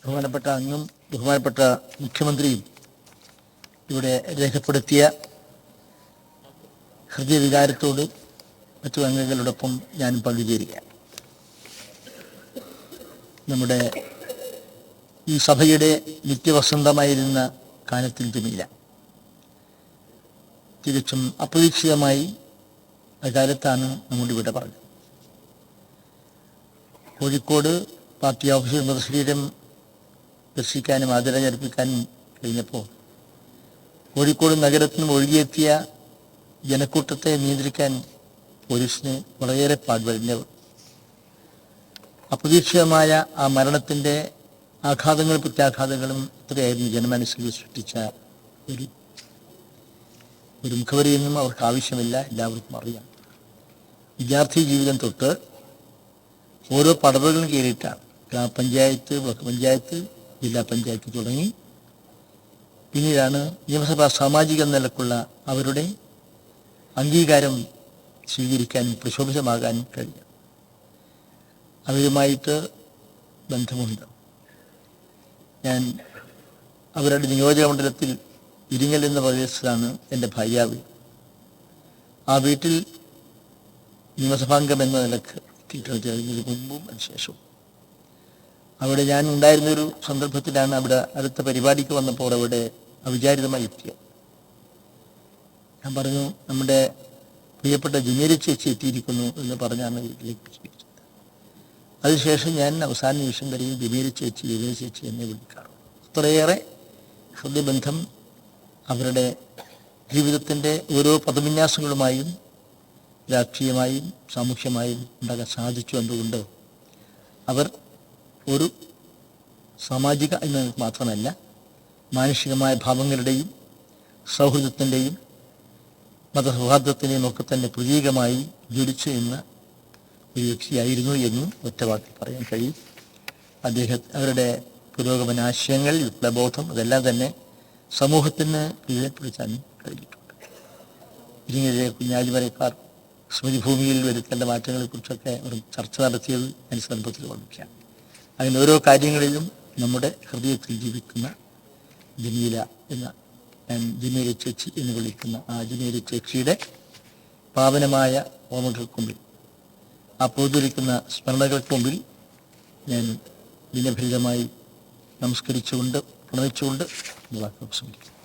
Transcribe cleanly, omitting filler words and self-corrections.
ബഹുമാനപ്പെട്ട അങ്ങും ബഹുമാനപ്പെട്ട മുഖ്യമന്ത്രിയും ഇവിടെ രേഖപ്പെടുത്തിയ ഹൃദയവികാരത്തോട് മറ്റു അംഗങ്ങളോടൊപ്പം ഞാൻ പങ്കുചേരുകയാണ്. നമ്മുടെ ഈ സഭയുടെ നിത്യവസന്തമായിരുന്ന കാനത്തിൽ ജമീല തികച്ചും അപ്രതീക്ഷിതമായി അക്കാലത്താണ് നമ്മുടെ ഇവിടെ പറഞ്ഞത്. കോഴിക്കോട് പാർട്ടി ഓഫീസിൽ മൃതശരീരം ദർശിക്കാനും ആദരം അർപ്പിക്കാനും കഴിഞ്ഞപ്പോൾ കോഴിക്കോട് നഗരത്തിനും ഒഴുകിയെത്തിയ ജനക്കൂട്ടത്തെ നിയന്ത്രിക്കാൻ പോലീസിന് വളരെയേറെ പാടുപെടേണ്ടി. അപ്രതീക്ഷിതമായ ആ മരണത്തിൻ്റെ ആഘാതങ്ങളും പ്രത്യാഘാതങ്ങളും എത്രയായിരുന്നു ജനമനസ്സിൽ സൃഷ്ടിച്ച ഒരു മുഖവരിയൊന്നും അവർക്ക് ആവശ്യമില്ല, എല്ലാവർക്കും അറിയാം. വിദ്യാർത്ഥി ജീവിതം തൊട്ട് ഓരോ പടവുകളും കയറിയിട്ടാണ് ഗ്രാമപഞ്ചായത്ത്, ബ്ലോക്ക് പഞ്ചായത്ത്, ജില്ലാ പഞ്ചായത്ത് തുടങ്ങി പിന്നീടാണ് നിയമസഭാ സാമാജിക നിലക്കുള്ള അവരുടെ അംഗീകാരം സ്വീകരിക്കാനും പ്രശോഭിതമാകാനും കഴിയും. അവരുമായിട്ട് ബന്ധമുണ്ട്. ഞാൻ അവരുടെ നിയോജക മണ്ഡലത്തിൽ ഇരിങ്ങൽ എന്ന പ്രദേശത്താണ് എൻ്റെ ഭാര്യ വീട്. ആ വീട്ടിൽ നിയമസഭാംഗം എന്ന നിലക്ക് എത്തിയിട്ടുള്ളതിന് മുമ്പും അതിനുശേഷവും അവിടെ ഞാൻ ഉണ്ടായിരുന്നൊരു സന്ദർഭത്തിലാണ് അവിടെ അടുത്ത പരിപാടിക്ക് വന്നപ്പോൾ അവിടെ അവിചാരിതമായി എത്തിയത്. ഞാൻ പറഞ്ഞു, നമ്മുടെ പ്രിയപ്പെട്ട ജുനേരി ചേച്ചി എത്തിയിരിക്കുന്നു എന്ന് പറഞ്ഞാണ് വീട്ടിലേക്ക് സ്വീകരിച്ചത്. അതിനുശേഷം ഞാൻ അവസാന നിമിഷം വരെയും ജുനേരി ചേച്ചി എന്നെ വിളിക്കാറുണ്ട്. അത്രയേറെ ഹൃദയബന്ധം അവരുടെ ജീവിതത്തിൻ്റെ ഓരോ പദവിന്യാസങ്ങളുമായും രാഷ്ട്രീയമായും സാമൂഹ്യമായും ഉണ്ടാകാൻ സാധിച്ചു എന്നതുകൊണ്ട് അവർ ഒരു സാമാജിക എന്ന മാത്രമല്ല മാനുഷികമായ ഭാവങ്ങളുടെയും സൗഹൃദത്തിൻ്റെയും മതസൗഹാർദ്ദത്തിൻ്റെയും ഒക്കെ തന്നെ പ്രതീകമായി ജ്വലിച്ചു എന്ന ഒരു വ്യക്തിയായിരുന്നു എന്നും ഒറ്റ വാക്കിൽ പറയാൻ കഴിയും. അവരുടെ പുരോഗമനാശയങ്ങൾ, വിപ്ലവബോധം അതെല്ലാം തന്നെ സമൂഹത്തിന് കീഴ്പ്പെടുത്താൻ കഴിഞ്ഞിട്ടുണ്ട്. ഇരിങ്ങലിലെ കുഞ്ഞാലിമരക്കാർ സ്മൃതിഭൂമിയിൽ വരുത്തേണ്ട മാറ്റങ്ങളെക്കുറിച്ചൊക്കെ അവർ ചർച്ച നടത്തിയത് ഞാൻ സന്ദർഭത്തിൽ ഓർമ്മിക്കുകയാണ്. അങ്ങനെ ഓരോ കാര്യങ്ങളിലും നമ്മുടെ ഹൃദയത്തിൽ ജീവിക്കുന്ന ജമീല എന്ന, ഞാൻ ജമീല ചേച്ചി എന്ന് വിളിക്കുന്ന ആ ജമീല ചേച്ചിയുടെ പാവനമായ ഓർമ്മകൾക്ക് മുമ്പിൽ, ആ പോതിരിക്കുന്ന സ്മരണകൾക്ക് മുമ്പിൽ ഞാൻ ദിനഭരിതമായി നമസ്കരിച്ചുകൊണ്ട് പ്രണയിച്ചുകൊണ്ട് വാക്ക് ഉപസംഹരിക്കുന്നു.